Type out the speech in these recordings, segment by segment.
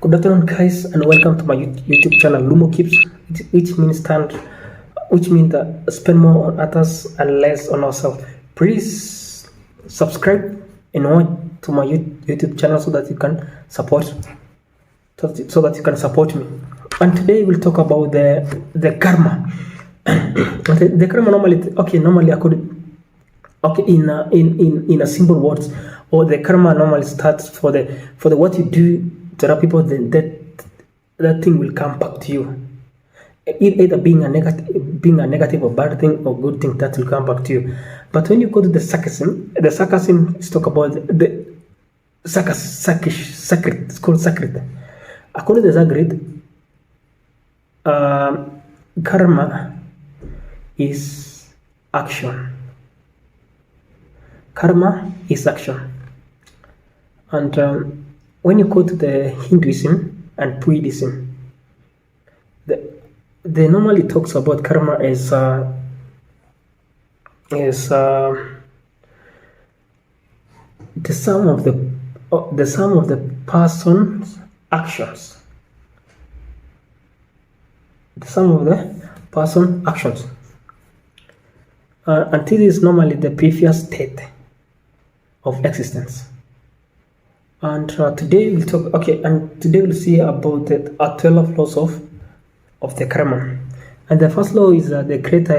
Good afternoon, guys, and welcome to my YouTube channel, Lumo Keeps, which means that spend more on others and less on ourselves. Please subscribe and watch to my YouTube channel so that you can support, me. And today we'll talk about the karma. the karma normally in a simple words, or the karma normally starts for the what you do to other people, then that thing will come back to you. Either being a negative or bad thing or good thing, that will come back to you. But when you go to the sarcasm is talk about the sacred. It's called sacred. According to the sacred, karma is action. Karma is action. And when you go to the Hinduism and Buddhism, they normally talks about karma as the sum of the person's actions. The sum of the person's actions. Until is normally the previous state of existence. And today we'll talk. And today we'll see about the 12 laws of the karma. And the first law is the greath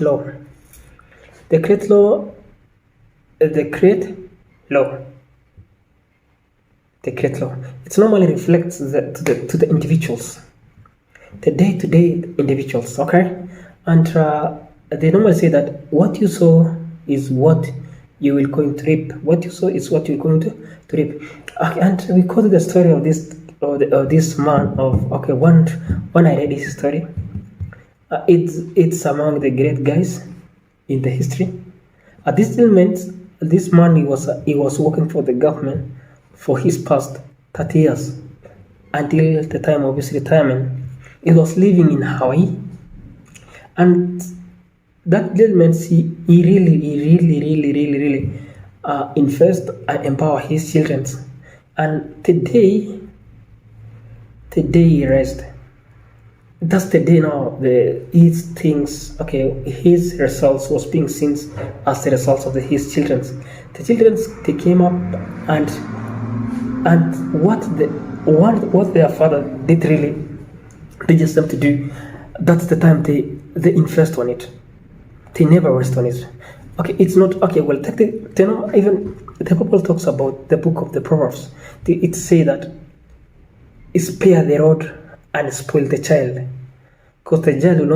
law. The greath law. It normally reflects to the individuals, the day-to-day individuals. Okay, and they normally say that what you sow is what you will going to reap. What you sow is what you're going to reap. And we quoted the story of this man when I read his story. It's among the great guys in the history. At this moment, this man he was working for the government for his past 30 years until the time of his retirement. He was living in Hawaii, and that gentleman, he really invest and empower his children. And today he rest. That's the day now. His results was being seen as the results of his children. The children, they came up and what their father did really teaches them to do. That's the time they invest on it. They never rest on it. It's not well. Even the Bible talks about the book of the Proverbs. It say that spare the rod and spoil the child, because the child will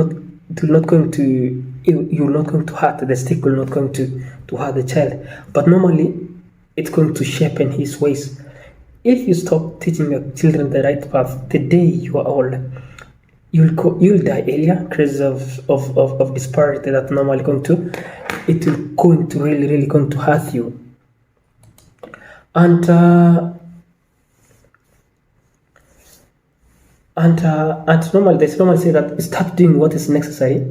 not going to hurt. The stick will not going to hurt the child, but normally it's going to sharpen his ways. If you stop teaching your children the right path, the day you are old, you'll die earlier because of disparity that normally it will going to really going to hurt you. And normally they say that start doing what is necessary,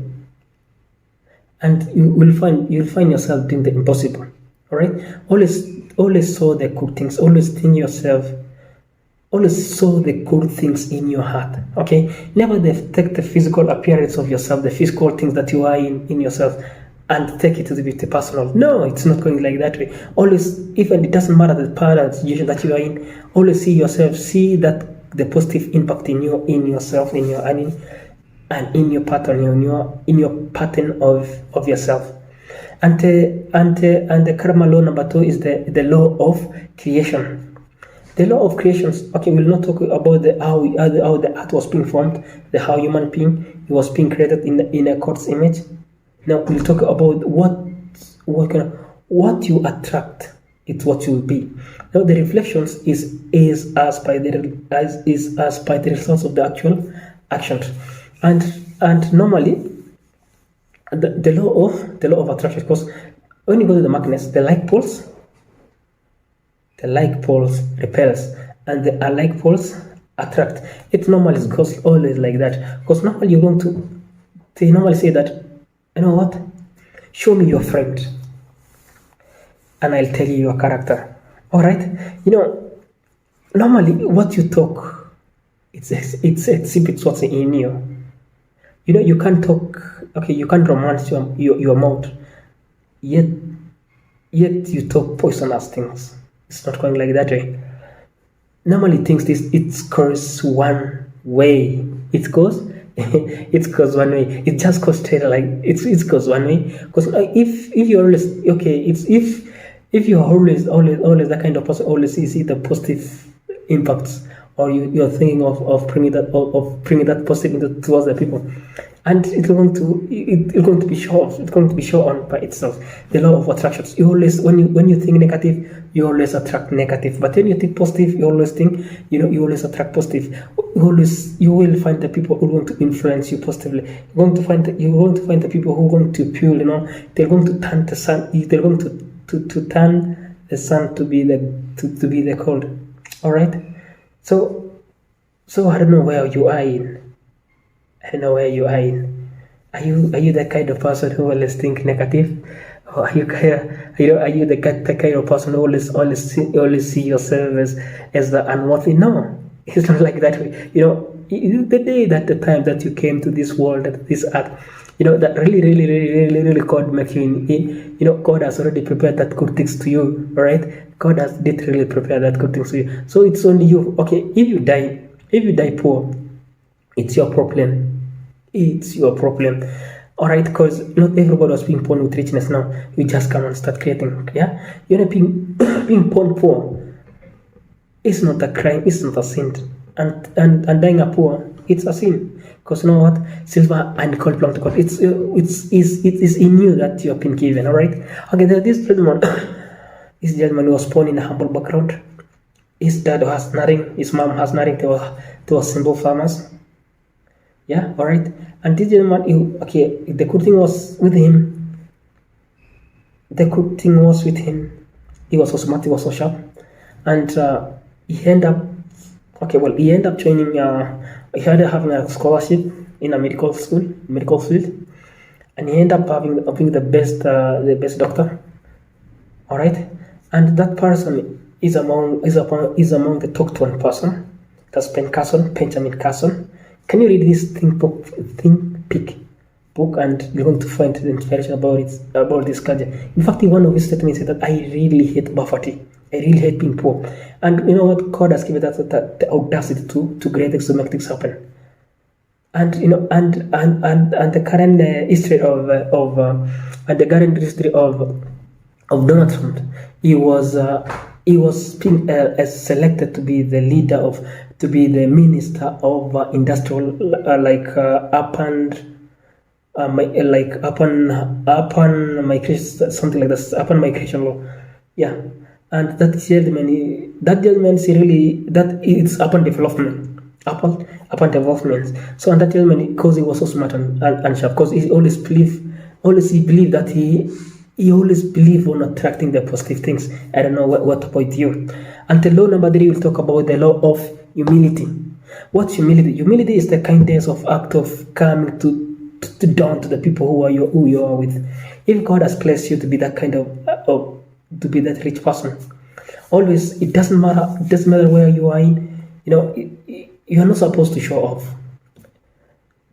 and you'll find yourself doing the impossible. All right, always sow the good things. Always think yourself. Always sow the good things in your heart. Okay, never take the physical appearance of yourself, the physical things that you are in yourself, and take it to the personal. No, it's not going like that way. Always, even it doesn't matter the part of the situation that you are in. Always see yourself. See that the positive impact in yourself, in your earning, and in your pattern, in your pattern of yourself. And the karma law number 2 is the law of creation. The law of creations. We'll not talk about how the art was being formed, how human being was being created in a God's image. Now we'll talk about what you attract. It's what you'll be. Now the reflections is as by the results of the actual actions, and normally the law of attraction. Because when you go to the magnets, the like poles repels, and the alike poles attract. It normally goes always like that. Because normally they normally say that, you know what, show me your friend and I'll tell you your character. All right, normally what you talk, it exhibits what's in you. You know, you can't talk, okay, you can't romance your mouth, yet you talk poisonous things. It's not going like that way. Normally things it goes one way. It goes it goes one way. It just goes straight, like it goes one way. Because if you're always okay, it's if you're always that kind of person, always see the positive impacts, or you're thinking of bringing that positive towards the people, and it's going to be shown off. It's going to be shown on by itself. The law of attraction. You always, when you think negative, you always attract negative. But when you think positive, you always think, you always attract positive. You will find the people who are going to influence you positively. You're going to find the people who are going to fuel. They're going to turn the sun. They're going to turn the sun to be the cold. All right. So I don't know where you are in. I don't know where you are in. Are you the kind of person who always think negative? Or are you the kind of person who always see yourself as the unworthy? No, it's not like that way. The time that you came to this world, this earth, that really God make you in. God has already prepared that good things to you, right? God has literally prepared that good things to you. So it's only you. Okay, if you die poor, it's your problem. It's your problem. All right, because not everybody was being born with richness. Now you just come and start creating. Yeah, being born poor. It's not a crime. It's not a sin. And dying a poor, it's a sin. Because you know what? Silver and gold belong to God. It is in you that you have been given. All right. Okay. This gentleman, was born in a humble background. His dad has nothing. His mom has nothing. They were simple farmers. Yeah. All right. And this gentleman, the good thing was with him. He was so smart. He was so sharp, and he ended up joining. He ended up having a scholarship in a medical field, and he ended up being the best doctor. All right, and that person is among the top 10 person. That's Benjamin Carson. Can you read this Think Pick book, and you're going to find the information about this culture. In fact, in one of his statements said that I really hate poverty. I really hate being poor. And you know what? God has given us the audacity to create things, to make things happen. And the current history of Donald Trump, he was being selected to be the leader to be the minister of industrial migration, something like this, upon migration law. Yeah, and that gentleman is really that it's upon development. So, and that gentleman, because he was so smart and sharp, because he always believed that he always believed on attracting the positive things. I don't know what about you. And the law number 3 will talk about the law of humility. What's humility? Humility is the kindness of act of coming to down to the people who you are with. If God has placed you to be that kind of to be that rich person, always, it doesn't matter where you are in. You are not supposed to show off,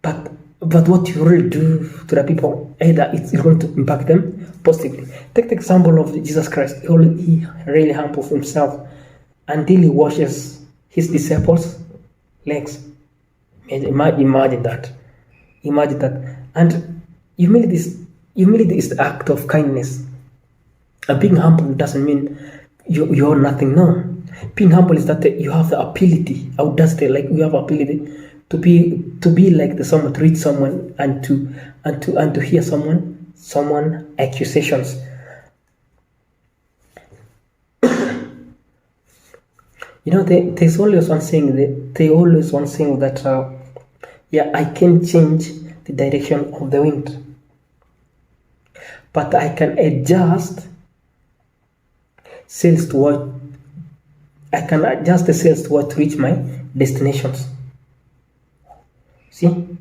but what you really do to the people, either it's going to impact them positively. Take the example of Jesus Christ. He really humbles himself until he washes his disciples' legs. Imagine that. And humility is the act of kindness. And being humble doesn't mean you're nothing. No. Being humble is that you have the ability, audacity, like you have ability to be like someone, to reach someone, and to hear someone accusations. There's always one saying that I can change the direction of the wind, but I can adjust sails to reach my destinations. See,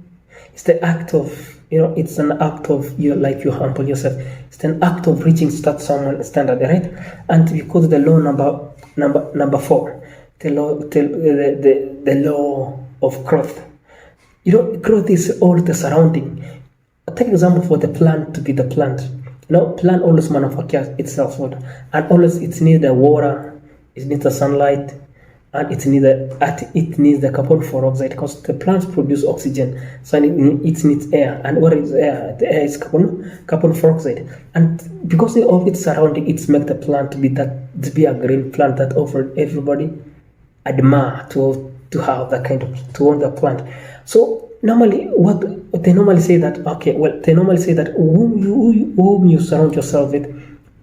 it's the act of it's an act of you humble yourself. It's an act of reaching someone standard, right? And we call the law number 4. the law of growth. Growth is all the surrounding. Take example for the plant to be the plant. Plant always manufactures itself food, and always it needs the water, it needs the sunlight, and it needs the carbon dioxide, because the plants produce oxygen, so it needs air. And what is air? The air is carbon dioxide, and because of its surrounding, it makes the plant to be a green plant that offers everybody admire to have that kind of, to own the plant. So normally, what they normally say that whom you surround yourself with,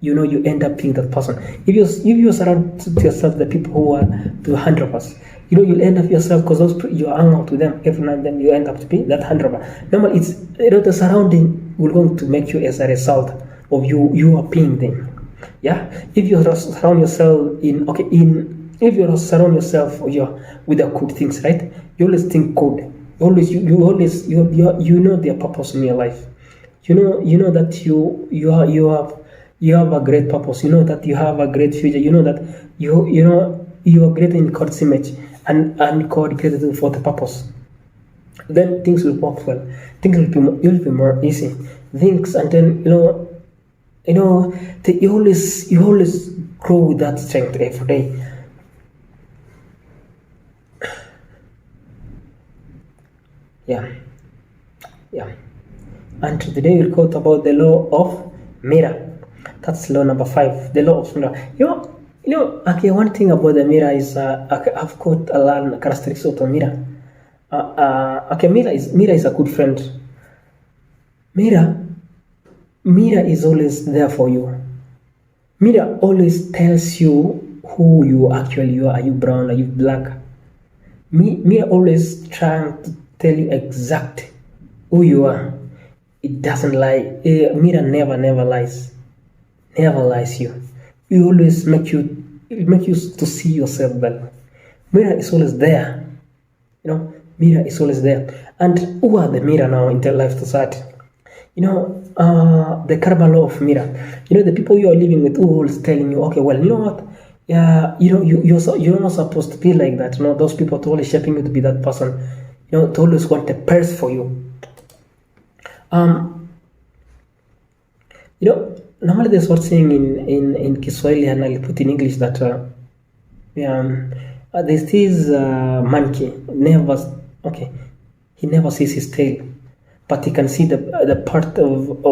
you end up being that person. If you surround yourself the people who are the 100%, you'll end up yourself, because those you hang out with them every now and then, you end up to be that 100%. Normally, it's the surrounding will going to make you as a result of you are being them. Yeah, if you surround yourself if you surround yourself with the good things, right? You always think good. You know their purpose in your life. You know that you have a great purpose. You know that you have a great future. You know that you are great in God's image, and God created you for the purpose. Then things will work well. Things will be more easy. Things, and then you always grow with that strength every day. Yeah. And today we'll talk about the law of mirror. That's law number 5, the law of mirror. Okay, one thing about the mirror is I've got a lot of characteristics of the mirror. Mirror is a good friend. Mirror is always there for you. Mirror always tells you who you actually are. Are you brown? Are you black? Mirror always trying to tell you exact who you are. It doesn't lie. Mirror never lies. Never lies you. It always make you to see yourself well. Mirror is always there. Mirror is always there. And who are the mirror now in their life society? The karma law of mirror. The people you are living with who always telling you, okay, well, you know what? Yeah, you're not supposed to be like that. Those people are totally shaping you to be that person. To always want the best for you. Normally there's one saying in Kiswahili, and I'll put in English, that there's this monkey he never sees his tail, but he can see the part of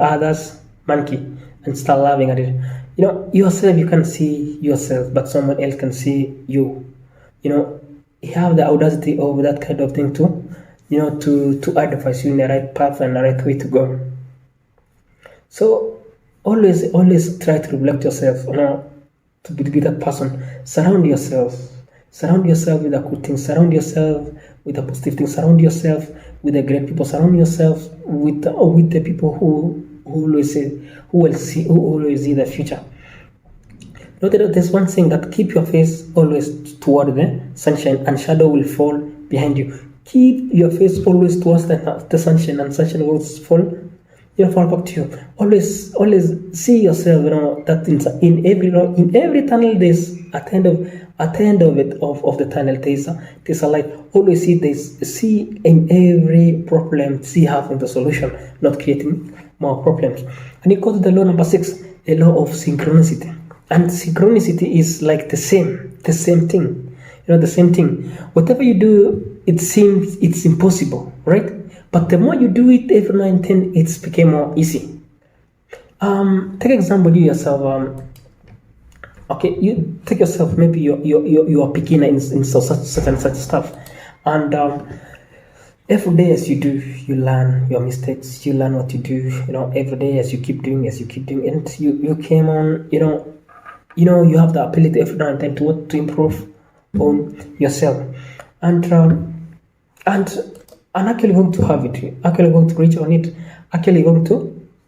others monkey and start laughing at it. Yourself, you can see yourself, but someone else can see you. You have the audacity of that kind of thing too, to advise you in the right path and the right way to go. So always try to reflect yourself, to be that person. Surround yourself with the good things. Surround yourself with the positive things. Surround yourself with the great people. Surround yourself with the people who always see the future. There's one thing, that keep your face always toward the sunshine, and shadow will fall behind you. Keep your face always towards the sunshine, and sunshine will fall back to you. Always see yourself, that in every tunnel there's at the end of the tunnel there's a light. Always see in every problem, see having the solution, not creating more problems. And you go to the law number 6, the law of synchronicity. And synchronicity is like the same thing. The same thing. Whatever you do, it seems it's impossible, right? But the more you do it, every now and then, it's became more easy. Take example, you yourself. You take yourself. Maybe you are beginner in such and such stuff, and every day as you do, you learn your mistakes. You learn what you do. Every day as you keep doing, and you came on. You have the ability every now and then to improve on yourself, and actually going to have it, actually going to reach on it,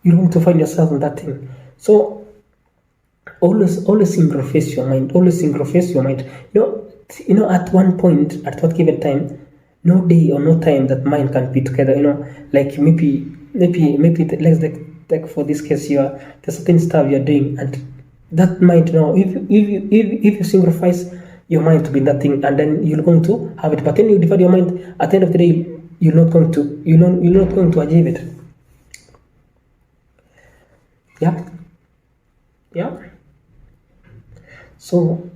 you're going to find yourself in that thing. So always interface your mind. At one point, at what given time, no day or no time that mind can be together. Like maybe let's take for this case, there's certain stuff you're doing, and that mind, if you synchronize your mind to be in that thing, and then you're going to have it. But then you divide your mind. At the end of the day, you're not going to achieve it. Yeah. So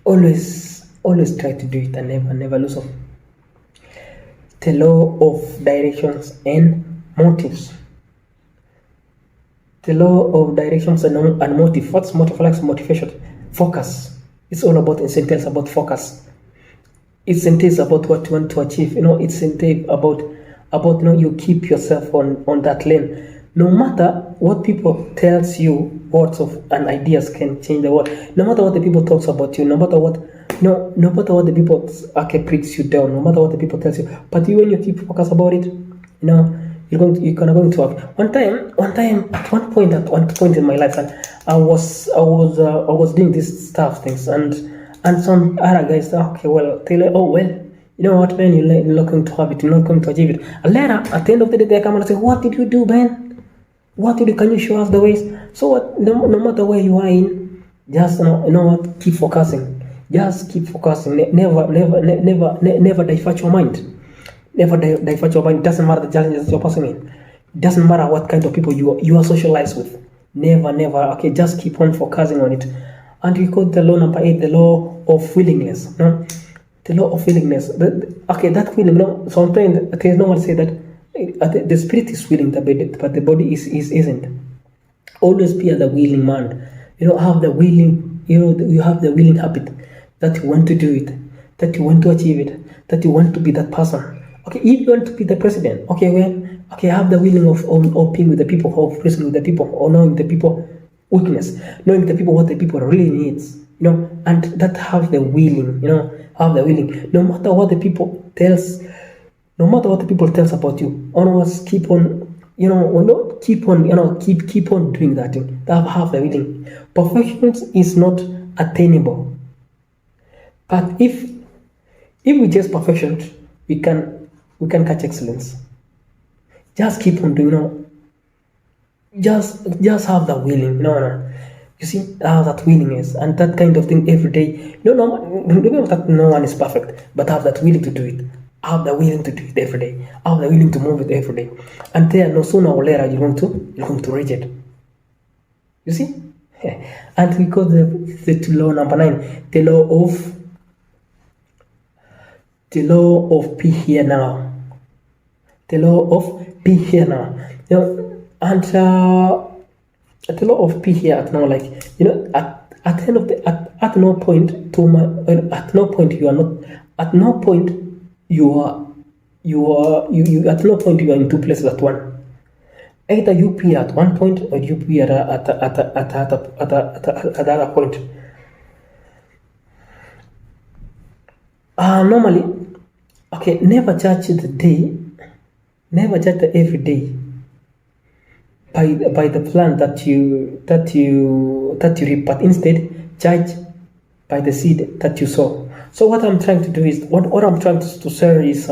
always try to do it and never lose hope. The law of directions and motives. The law of directions and motive. What's motive? Like motivation? Focus. It's all about incentives, about focus. It's incentives about what you want to achieve. It's incentive about you keep yourself on that lane. No matter what people tells you, words of and ideas can change the world. No matter what the people talks about you, no matter what the people breaks you down, no matter what the people tells you. But when you keep focus about it, you're going to have. One time, at one point in my life, and I was doing this stuff things, and some other guys said, okay, well, they like, oh well, you know what, man, you're not going to have it, you're not going to achieve it. And later, at the end of the day, they come and say, what did you do, man? What did you, can you show us the ways? So what? No matter where you are in, just what, keep focusing. Just keep focusing. Never divert your mind. Never divert your mind. It doesn't matter the challenges that you're passing in. It doesn't matter what kind of people you are socialized with. Never. Okay, just keep on focusing on it. And we call the law number 8, the law of willingness. No? The law of willingness. That willing. Sometimes okay, no one say that the spirit is willing, but the body isn't. Always be the willing man. Have the willing. You have the willing habit that you want to do it, that you want to achieve it, that you want to be that person. Okay, if you want to be the president, have the willing of being with the people, of listening with the people, or knowing the people weakness, knowing the people what the people really needs, and that have the willing, have the willing. No matter what the people tells about you, always keep on, keep on doing that thing. That have the willing. Perfection is not attainable. But if we chase perfection, we can catch excellence. Just keep on doing, just have the willing, You see, have that willingness and that kind of thing every day. Remember that no one is perfect, but have that willing to do it. Have the willing to do it every day. Have the willing to move it every day. And there, no sooner or later, you're going to reach it. You see? And we got the law number 9, the law of be here now. The law of be here now. And the law of be here at now, like, at the end of the at no point you are not, at no point you are at no point you are in two places at one. Either you be at one point or you be at another point. Normally, never judge the day, never judge the every day by the plant that you reap, but instead judge by the seed that you sow. So what I'm trying to do is, what I'm trying to say is,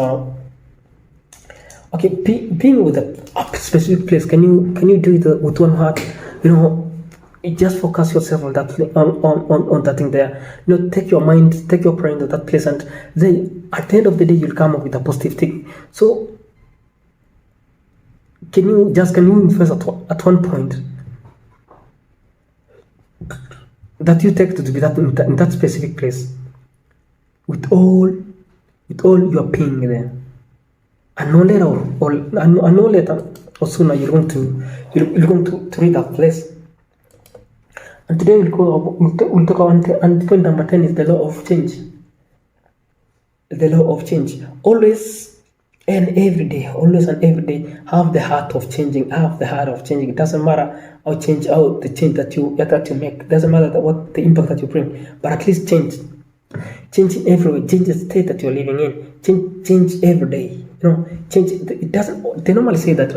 being with a specific place, can you do it with one heart? Just focus yourself on that on that thing there. Take your mind, take your prayer into that place, and then at the end of the day, you'll come up with a positive thing. So can you invest at one point that you take to be that in that specific place with all you are paying there, and no later or sooner you're going to reach that place. And today we'll talk about, and point number 10 is the law of change. The law of change. Always and every day, have the heart of changing. It doesn't matter how the change that you make. It doesn't matter what the impact that you bring, but at least change. Change everywhere. Change the state that you're living in. Change every day. Change. It doesn't. They normally say that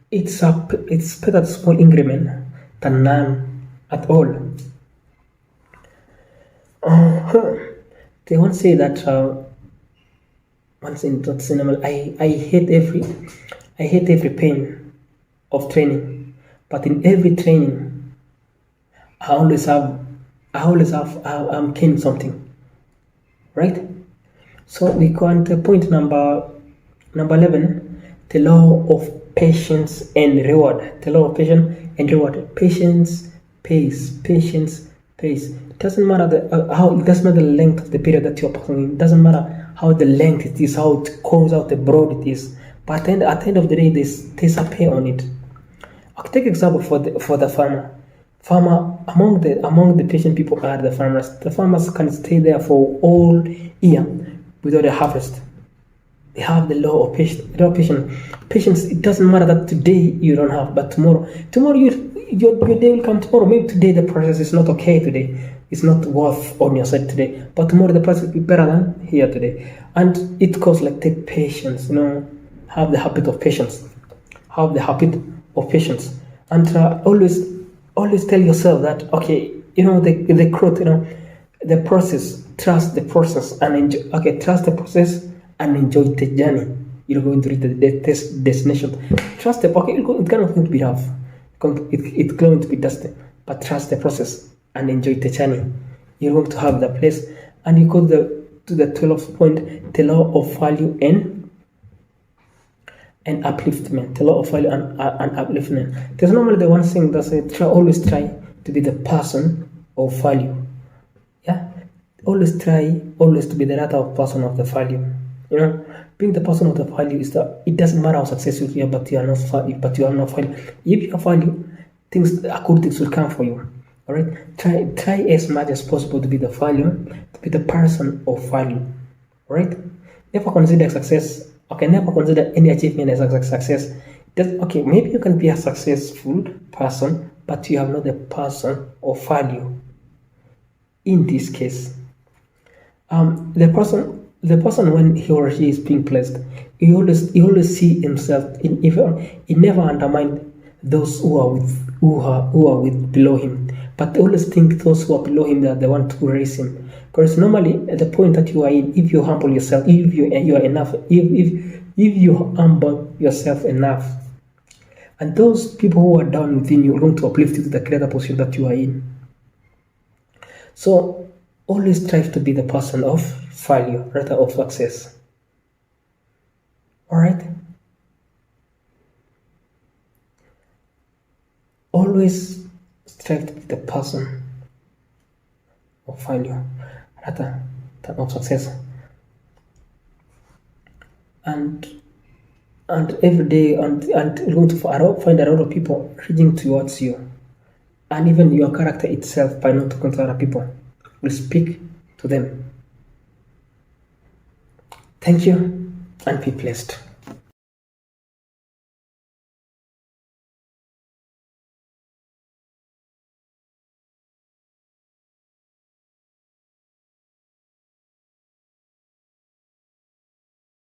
it's better small increment than none at all. They once say that once in that cinema, I hate every pain of training, but in every training I'm keen something, right? So we go on to point number 11, the law of patience and reward. The law of patience and reward. Patience pays. Patience pays. It doesn't matter it doesn't matter the length of the period that you're passing in. It doesn't matter how the length it is, how it comes out, the broad it is. But at the end of the day, there's a pay on it. I'll take example for the farmer. Farmer among the patient people are the farmers. The farmers can stay there for all year without a harvest. They have the law of patience. Patience. It doesn't matter that today you don't have, but tomorrow your day will come tomorrow. Maybe today the process is not okay today. It's not worth on your side today, but tomorrow the process will be better than here today. And it goes like take patience. Have the habit of patience. Have the habit of patience, and always tell yourself that okay, the growth, the process. Trust the process and enjoy. Okay, trust the process and enjoy the journey. You're going to reach the destination. Trust the okay. It's going to be rough. It's going to be dusty, but trust the process and enjoy the journey. You're going to have the place, and you go to the 12th point, the law of value and upliftment. The law of value and upliftment. There's normally the one thing that says always try to be the person of value. Yeah, always try to be the latter person of the value. Being the person of the value is that it doesn't matter how successful you are, but you are not value. If you are value, good things will come for you. All right, try as much as possible to be the value, to be the person of value. All right, never consider success. Okay, never consider any achievement as a success. Okay, maybe you can be a successful person, but you are not the person of value. In this case, the person when he or she is being blessed, he always see himself he never undermine those who are with below him, but they always think those who are below him that they want to raise him. Because normally at the point that you are in, if you humble yourself, if you are enough, if you humble yourself enough, and those people who are down within you are going to uplift you to the greater position that you are in. So always strive to be the person of value rather of success. All right. Always strive to be the person of value rather than of success. And every day and you're going to find a lot of people reaching towards you, and even your character itself by not talking to other people will speak to them. Thank you and be blessed.